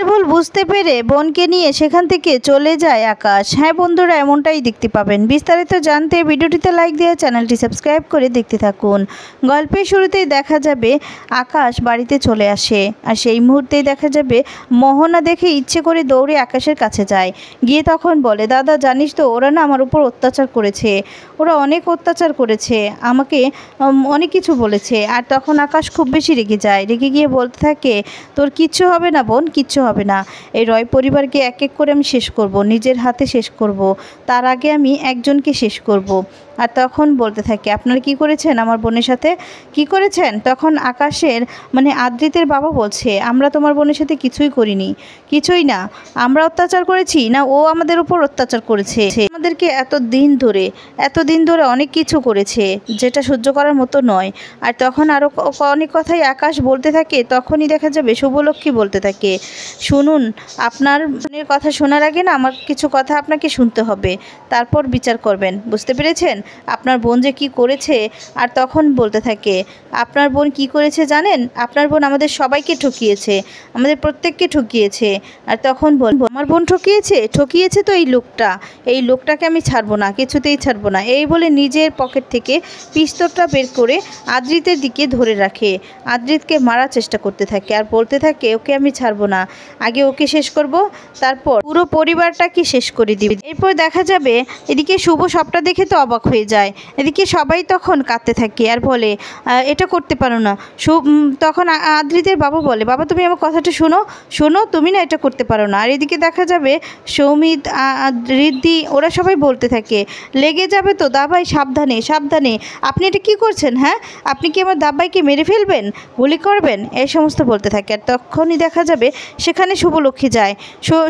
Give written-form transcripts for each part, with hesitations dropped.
ভুল বুঝতে পেরে বোনকে নিয়ে সেখান থেকে চলে যায় আকাশ। হ্যাঁ বন্ধুরা, এমনটাই দেখতে পাবেন। বিস্তারিত জানতে ভিডিওটিতে লাইক দিয়ে চ্যানেলটি সাবস্ক্রাইব করে দেখতে থাকুন। গল্পের শুরুতেই দেখা যাবে আকাশ বাড়িতে চলে আসে, আর সেই মুহূর্তেই দেখা যাবে মোহনা দেখে ইচ্ছে করে দৌড়ে আকাশের কাছে যায়। গিয়ে তখন বলে, দাদা জানিস তো ওরা না আমার উপর অত্যাচার করেছে, ওরা অনেক অত্যাচার করেছে, আমাকে অনেক কিছু বলেছে। আর তখন আকাশ খুব বেশি রেগে যায়। রেগে গিয়ে বলতে থাকে, তোর কিচ্ছু হবে না বোন, কিচ্ছু হবে না। এই রয় পরিবারকে এক এক করে আমি শেষ করব, নিজের হাতে শেষ করব, তার আগে আমি একজনকে শেষ করব। আর তখন বলতে থাকে, আপনারা কি করেছেন আমার বোনের সাথে, কি করেছেন? তখন আকাশের মানে আদ্রিতের বাবা বলছে, আমরা তোমার বোনের সাথে কিছুই করিনি, কিছুই না। আমরা অত্যাচার করেছি না, ও আমাদের উপর অত্যাচার করেছে। আমাদেরকে এতদিন ধরে অনেক কিছু করেছে, যেটা সহ্য করার মতো নয়। আর তখন আরও অনেক কথাই আকাশ বলতে থাকে। তখনই দেখা যাবে শুভলক্ষ্মী বলতে থাকে, শুনুন, আপনার বোনের কথা শোনার আগে না আমার কিছু কথা আপনাকে শুনতে হবে, তারপর বিচার করবেন, বুঝতে পেরেছেন? আপনার বোন যে কি করেছে। আর তখন বলতে থাকে, আপনার বোন কি করেছে জানেন? আপনার বোন আমাদের সবাইকে ঠকিয়েছে, আমাদের প্রত্যেককে ঠকিয়েছে। আর তখন বলবো, আমার বোন ঠকিয়েছে তো এই লোকটাকে আমি ছাড়বো না, কিছুতেই ছাড়বো না। এই বলে নিজের পকেট থেকে পিস্তলটা বের করে আদ্রিতের দিকে ধরে রাখে, আদ্রিতকে মারার চেষ্টা করতে থাকে। আর বলতে থাকে, ওকে আমি ছাড়বো না, আগে ওকে শেষ করব, তারপর পুরো পরিবারটাকে শেষ করে দিবে। এরপর দেখা যাবে এদিকে শুভ সবটা দেখে তো অবাক হয়ে যায়। এদিকে সবাই তখন কাঁদতে থাকে আর বলে, এটা করতে পারো না। তখন আদ্রিতের বাবা বলে, বাবা তুমি আমার কথাটা শোনো, তুমি না এটা করতে পারো না। আর এদিকে দেখা যাবে সৌমিত, ঋদ্ধি, ওরা সবাই বলতে থাকে, লেগে যাবে তো দাবাই, সাবধানে সাবধানে, আপনি এটা কি করছেন? হ্যাঁ, আপনি কি আমার দাবাইকে মেরে ফেলবেন, গুলি করবেন, এই সমস্ত বলতে থাকে। আর তখনই দেখা যাবে সেখানে শুভলক্ষ্মী যায়।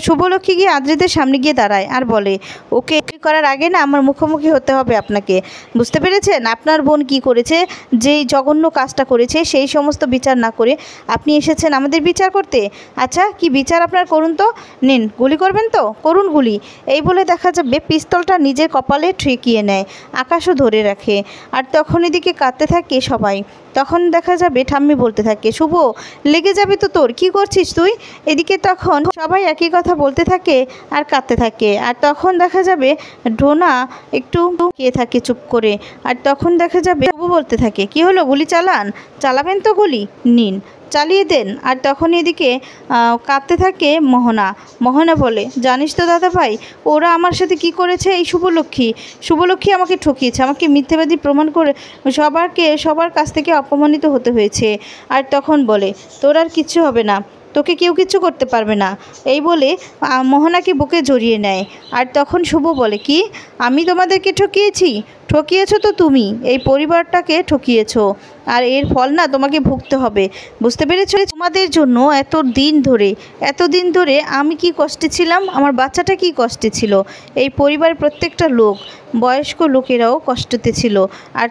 শুভলক্ষ্মী গিয়ে আদ্রিতের সামনে গিয়ে দাঁড়ায় আর বলে, ওকে করার আগে না আমার মুখোমুখি হতে হবে আপনাকে, বুঝতে পেরেছেন? আপনার বোন কি করেছে, যেই জঘন্য কাজটা করেছে, সেই সমস্ত বিচার না করে আপনি এসেছেন আমাদের বিচার করতে। আচ্ছা, কি বিচার আপনার করুন তো, নিন, গুলি করবেন তো করুন গুলি। এই বলে দেখা যাবে পিস্তলটা নিজের কপালে ঠেকিয়ে নেয়, আকাশও ধরে রাখে। আর তখন এদিকে কাঁদতে থাকে সবাই। তখন দেখা যাবে ঠাম্মি বলতে থাকে, শুভ লেগে যাবে তো তোর, কি করছিস তুই? এদিকে তখন সবাই একই কথা বলতে থাকে আর কাঁদতে থাকে। আর তখন দেখা যাবে ডোনা একটু কে থাকে চুপ করে। আর তখন দেখা যাবে শুভ বলতে থাকে, কি হলো, গুলি চালাবেন তো, গুলি নিন, চালিয়ে দেন। আর তখন এদিকে কাঁদতে থাকে মোহনা বলে, জানিস তো দাদা ভাই, ওরা আমার সাথে কি করেছে? এই শুভলক্ষ্মী আমাকে ঠকিয়েছে, আমাকে মিথ্যাবাদী প্রমাণ করে সবার কাছ থেকে অপমানিত হতে হয়েছে। আর তখন বলে, তোর আর কিচ্ছু হবে না, তোকে কেউ কিছু করতে পারবে না। এই বলে মোহনাকে বুকে জড়িয়ে নেয়। আর তখন শুভ বলে, কি আমি তোমাদেরকে ঠকিয়েছো তো, তুমি এই পরিবারটাকে ঠকিয়েছো, আর এর ফল না তোমাকে ভুগতে হবে, বুঝতে পেরেছো? তোমাদের জন্য এতদিন ধরে আমি কি কষ্টে ছিলাম, আমার বাচ্চাটা কি কষ্টে ছিল, এই পরিবারের প্রত্যেকটা লোক, বয়স্ক লোকেরাও কষ্টতে ছিল। আর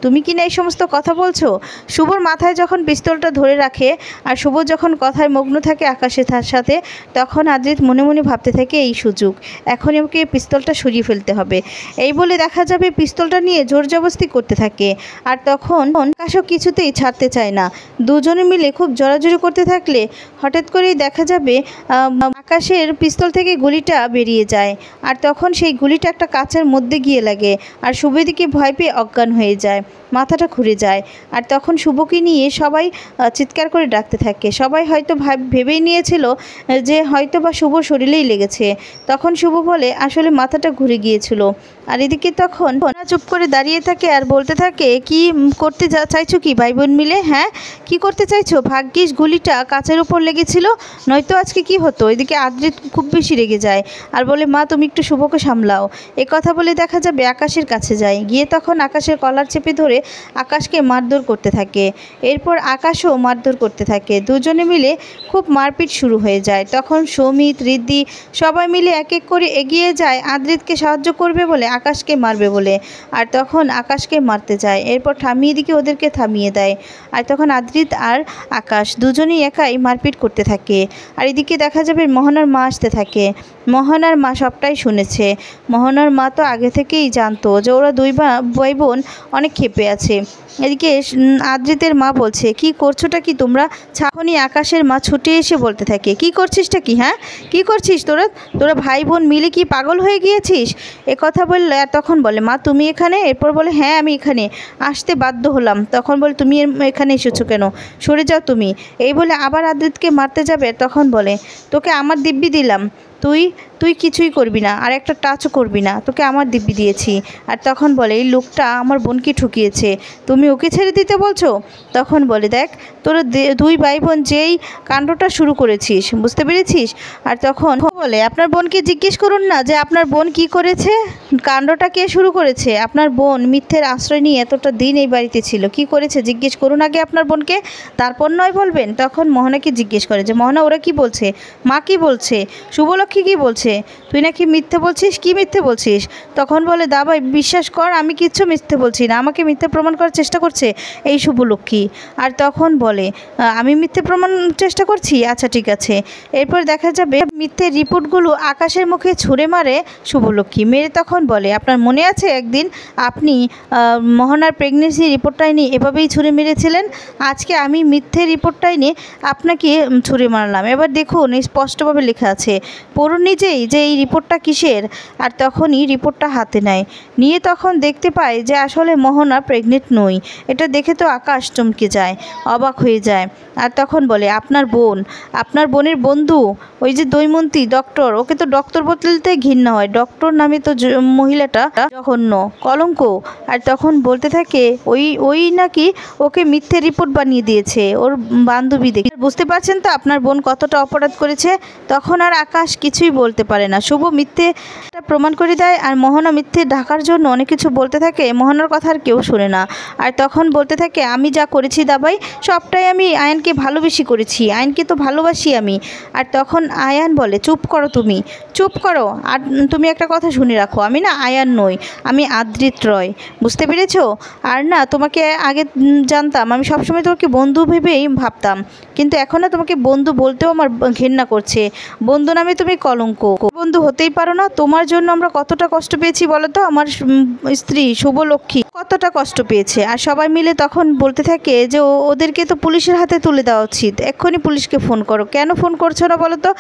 তুমি কি না এই সমস্ত কথা বলছো? শুভর মাথায় যখন পিস্তলটা ধরে রাখে আর শুভ যখন কথায় মগ্ন থাকে আকাশের সাথে, তখন আদ্রিত মনে মনে ভাবতে থাকে, এই সুযোগ, এখনই ওকে পিস্তলটা সরিয়ে ফেলতে হবে। এই বলে দেখা যাবে পিস্তলটা নিয়ে জোর জবরদস্তি করতে থাকে। আর তখন আকাশও কিছুতেই ছাড়তে চায় না। দুজনে মিলে খুব জোরাজুরি করতে থাকলে হঠাৎ করেই দেখা যাবে আকাশের পিস্তল থেকে গুলিটা বেরিয়ে যায়। আর তখন সেই গুলিটা একটা কাচের মধ্যে গিয়ে লাগে। আর শুভদিকে ভয় পেয়ে অজ্ঞান হয়ে যায়, মাথাটা ঘুরে যায়। আর তখন শুভকে নিয়ে সবাই চিৎকার করে ডাকতে থাকে। সবাই হয়তো ভেবেই নিয়েছিল যে হয়তো বা শুভ শরীরেই লেগেছে। তখন শুভ বলে, আসলে মাথাটা ঘুরে গিয়েছিল। আর এদিকে তখন চুপ করে দাঁড়িয়ে থাকে আর বলতে থাকে, কি করতে চাইছো কি ভাই বোন মিলে? হ্যাঁ, কি করতে চাইছো? ভাগ্যিস গুলিটা কাচের উপর লেগেছিল, নয়তো আজকে কি হতো। এদিকে আদ্রিত খুব বেশি রেগে যায় আর বলে, মা তুমি একটু শুভকে সামলাও। এ কথা বলে দেখা যাবে আকাশের কাছে যায়। গিয়ে তখন আকাশের কলার চেপে ধরে আকাশকে মারধর করতে থাকে। এরপর আকাশও মারধর করতে থাকে। দুজনে মিলে খুব মারপিট শুরু হয়ে যায়। তখন সৌমিত, ঋদ্ধি সবাই মিলে এক এক করে এগিয়ে যায় আদ্রিতকে সাহায্য করবে বলে, আকাশকে মারবে বলে। আর তখন আকাশকে মারতে যায়। এরপর থামিয়ে দিকে ওদেরকে থামিয়ে দেয়। আর তখন আদ্রিত আর আকাশ দুজনেই একাই মারপিট করতে থাকে। আর এদিকে দেখা যাবে মোহনার মা আসতে থাকে। মোহনার মা সবটাই শুনেছে। মোহনার মা তো আগে থেকেই জানতো যে ওরা দুই ভাই বোন অনেক ক্ষেপে আছে। এদিকে আদ্রিতের মা বলছে, কি করছোটা কি তোমরা? ছাখনি আকাশের মা ছুটে এসে বলতে থাকে, কি করছিসটা কি? হ্যাঁ, কি করছিস তোরা ভাই বোন মিলে কি পাগল হয়ে গিয়েছিস? এ কথা বললে আর তখন বলে, মা তুমি এখানে? এরপর বলে, হ্যাঁ আমি এখানে আসতে বাধ্য হলাম। তখন বলে, তুমি এখানে এসেছো কেন? সরে যাও তুমি। এই বলে আবার আদ্রিতকে মারতে যাবে, তখন বলে, তোকে আমার দিব্যি দিলাম, তুই কিছুই করবি না, আর একটা টাচও করবি না, তোকে আমার দিব্যি দিয়েছি। আর তখন বলে, এই লোকটা আমার বোনকে ঠকিয়েছে, তুমি ওকে ছেড়ে দিতে বলছো? তখন বলে, দেখ তোরা দুই ভাই বোন যেই কাণ্ডটা শুরু করেছিস, বুঝতে পেরেছিস? আর তখন বলে, আপনার বোনকে জিজ্ঞেস করুন না যে আপনার বোন কি করেছে, কাণ্ডটা কে শুরু করেছে। আপনার বোন মিথ্যের আশ্রয় নিয়ে এতটা দিন এই বাড়িতে ছিল, কি করেছে জিজ্ঞেস করুন আগে আপনার বোনকে, তারপর নয় বলবেন। তখন মোহনাকে জিজ্ঞেস করে যে, মোহনা ওরা কি বলছে, মা কি বলছে, শুভলক্ষ্মী কি বলছে, তুই নাকি মিথ্যে বলছিস, কি মিথ্যে বলছিস? তখন বলে, দাবাই বিশ্বাস কর আমি কিচ্ছু মিথ্যে বলছি না, আমাকে মিথ্যে প্রমাণ করার চেষ্টা করছে এই শুভলক্ষ্মী। আর তখন বলে, আমি মিথ্যে প্রমাণ চেষ্টা করছি, আচ্ছা ঠিক আছে। এরপর দেখা যাবে মিথ্যে রিপোর্টগুলো আকাশের মুখে ছুঁড়ে মারে শুভলক্ষ্মী। মেরে তখন বলে, আপনার মনে আছে একদিন আপনি মোহনার প্রেগনেন্সি রিপোর্টটাই নিয়ে এভাবেই ছুঁড়ে মেরেছিলেন, আজকে আমি মিথ্যে রিপোর্টটাই নিয়ে আপনাকে ছুঁড়ে মারলাম। এবার দেখুন স্পষ্টভাবে লেখা আছে, পড়ুন নিজেই যে এই রিপোর্টটা কিসের। আর তখনই রিপোর্টটা হাতে নেয়, নিয়ে তখন দেখতে পায় যে আসলে মোহনা প্রেগনেন্ট নই। এটা দেখে তো আকাশ চমকে যায়, অবাক হয়ে যায়। আর তখন বলে, আপনার বোনের বন্ধু ওই যে দৈমন্তী ডক্টর, ওকে তো ডক্টর বলতে ঘৃণা হয়, ডক্টর নামে তো মহিলাটা জঘন্য, কলঙ্ক। আর তখন বলতে থাকে, ওই নাকি ওকে মিথ্যে রিপোর্ট বানিয়ে দিয়েছে ওর বান্ধবী দেখে। বুঝতে পারছেন তো আপনার বোন কতটা অপরাধ করেছে? তখন আর আকাশ কিছুই বলতে পারে না। শুভ মিথ্যেটা প্রমাণ করে দেয়, আর মোহনা মিথ্যে ঢাকার জন্য অনেক কিছু বলতে থাকে। মোহনার কথা আর কেউ শোনে না। আর তখন বলতে থাকে, আমি যা করেছি দাবাই সবটাই আমি আয়ানকে ভালোবেসে করেছি, আয়ানকে তো ভালোবাসি আমি। আর তখন আয়ান বলে, চুপ করো, তুমি চুপ করো, আর তুমি একটা কথা শুনে রাখো, আমি না আয়ান নই, আমি আদ্রিত রয়, বুঝতে পেরেছো? আর না তোমাকে আগে জানতাম, আমি সবসময় তোমাকে বন্ধু ভেবেই ভাবতাম, কিন্তু এখন না তোমাকে বন্ধু বলতেও আমার ঘেন্না করছে। বন্ধু নামে তুমি কলঙ্ক, বন্ধু হতেই পারো না। তোমার জন্য আমরা কতটা কষ্ট পেয়েছি বলো তো, আমার স্ত্রী শুভলক্ষ্মী কতটা কষ্ট পেয়েছে। আর সবাই মিলে তখন বলতে থাকে যে ওদেরকে তো পুলিশের হাতে তুলে দেওয়া উচিত, এক্ষুনি পুলিশকে ফোন করো। কেন ফোন করছো না বলো তো?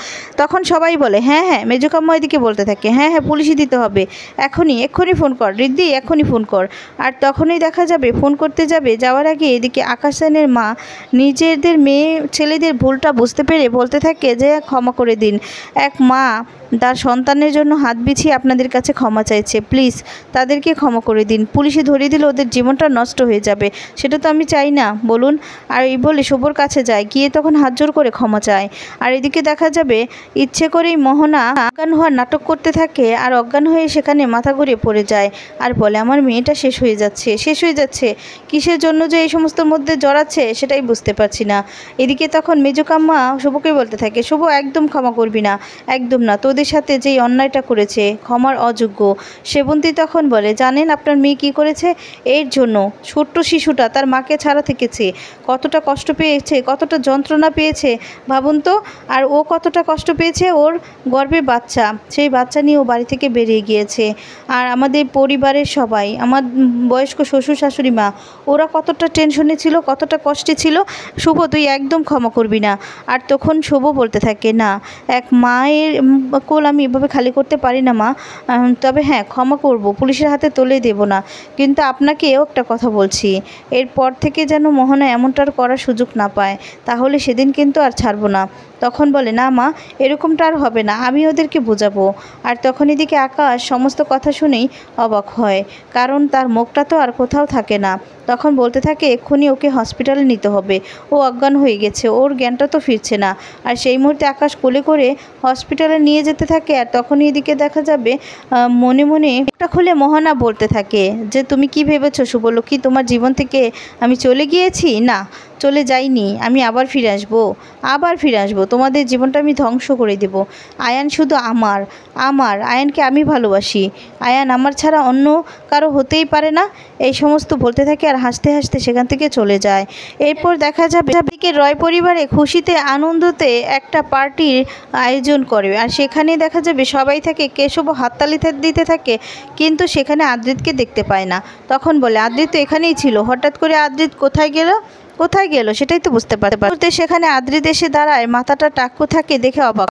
তখন সবাই বলে, হ্যাঁ মেজুকাম্মা এদিকে বলতে থাকে, হ্যাঁ পুলিশই দিতে হবে, এক্ষুনি ফোন কর রিদ্ধি, এক্ষুনি ফোন কর। আর তখনই দেখা যাবে ফোন করতে যাওয়ার আগে এদিকে আকাশ সেনের মা নিজেদের মেয়ে ছেলেদের ভুলটা বুঝতে পেরে বলতে থাকে যে, ক্ষমা করে দিন, এক মা তার সন্তানের জন্য হাত বিছিয়ে আপনাদের কাছে ক্ষমা চাইছে, প্লিজ তাদেরকে ক্ষমা করে দিন, পুলিশে ধরিয়ে দিলে ওদের জীবনটা নষ্ট হয়ে যাবে, সেটা তো আমি চাই না, বলুন। আর এই বলে শুভর কাছে যায়, গিয়ে তখন হাত জোর করে ক্ষমা চায়। আর এদিকে দেখা যাবে ইচ্ছে করেই মোহনা অজ্ঞান হওয়ার নাটক করতে থাকে, আর অজ্ঞান হয়ে সেখানে মাথা ঘুরিয়ে পড়ে যায়। আর বলে, আমার মেয়েটা শেষ হয়ে যাচ্ছে, কিসের জন্য যে এই সমস্ত মধ্যে জড়াচ্ছে সেটাই বুঝতে পারছি না। এদিকে তখন মেজুকাম্মা শুভকে বলতে থাকে, শুভ একদম ক্ষমা করবি না, একদম না, তোদের সাথে যেই অন্যায়টা করেছে ক্ষমার অযোগ্য। সেবন্তী তখন বলে, জানেন আপনার মেয়ে কী করেছে? এর জন্য ছোট্ট শিশুটা তার মাকে ছাড়া থেকেছে, কতটা কষ্ট পেয়েছে, কতটা যন্ত্রণা পেয়েছে ভাবুন তো। আর ও কতটা কষ্ট পেয়েছে, ওর গর্ভে বাচ্চা, সেই বাচ্চা নিয়ে ও বাড়ি থেকে বেরিয়ে গিয়েছে। আর আমাদের পরিবারের সবাই, আমার বয়স্ক শ্বশুর শাশুড়ি মা, ওরা কতটা টেনশনে ছিল, কতটা কষ্টে ছিল। শুভ তুই একদম ক্ষমা করবি না। আর তখন শুভ বলতে থাকে, না, এক মায়ের কোল আমি এভাবে খালি করতে পারি না মা, তবে হ্যাঁ ক্ষমা করব, পুলিশের হাতে তুলে দেব না, কিন্তু আপনাকেও একটা কথা বলছি, এরপর থেকে যেন মোহনা এমনটার করার সুযোগ না পায়, তাহলে সেদিন কিন্তু আর ছাড়বো না। তখন বলে, না মা, এরকমটা আর হবে না, আমি ওদেরকে বোঝাবো। আর তখন এদিকে আকাশ সমস্ত কথা শুনেই অবাক হয়, কারণ তার মুখটা তো আর কোথাও থাকে না। তখন বলতে থাকে, এক্ষুনি ওকে হসপিটালে নিতে হবে, ও অজ্ঞান হয়ে গেছে, ওর জ্ঞানটা তো ফিরছে না। আর সেই মুহূর্তে আকাশ কোলে করে হসপিটালে নিয়ে যেতে থাকে। আর তখনই এদিকে দেখা যাবে মনে মনে একটা খুলে মোহনা বলতে থাকে যে, তুমি কি ভেবেছো শুভলক্ষ্মী, তোমার জীবন থেকে আমি চলে গিয়েছি? না, চলে যাইনি, আমি আবার ফিরে আসবো, তোমাদের জীবনটা আমি ধ্বংস করে দেব। আয়ান শুধু আমার, আয়ানকে আমি ভালোবাসি, আয়ান আমার ছাড়া অন্য কারো হতেই পারে না। এই সমস্ত বলতে থাকে আর হাসতে হাসতে সেখান থেকে চলে যায়। এরপর দেখা যাবে এদিকে রয় পরিবারে খুশিতে আনন্দতে একটা পার্টির আয়োজন করে, আর সেখানে দেখা যাবে সবাই থাকে, কেশবও হাততালি দিতে থাকে, কিন্তু সেখানে আদ্রিতকে দেখতে পায় না। তখন বলে আদ্রিত তো এখানেই ছিল, হঠাৎ করে আদ্রিত কোথায় গেল সেটাই তো বুঝতে পারতে। সেখানে আদ্রিত এসে দাঁড়ায়, মাথাটা টাক্কু থাকে দেখে অবাক।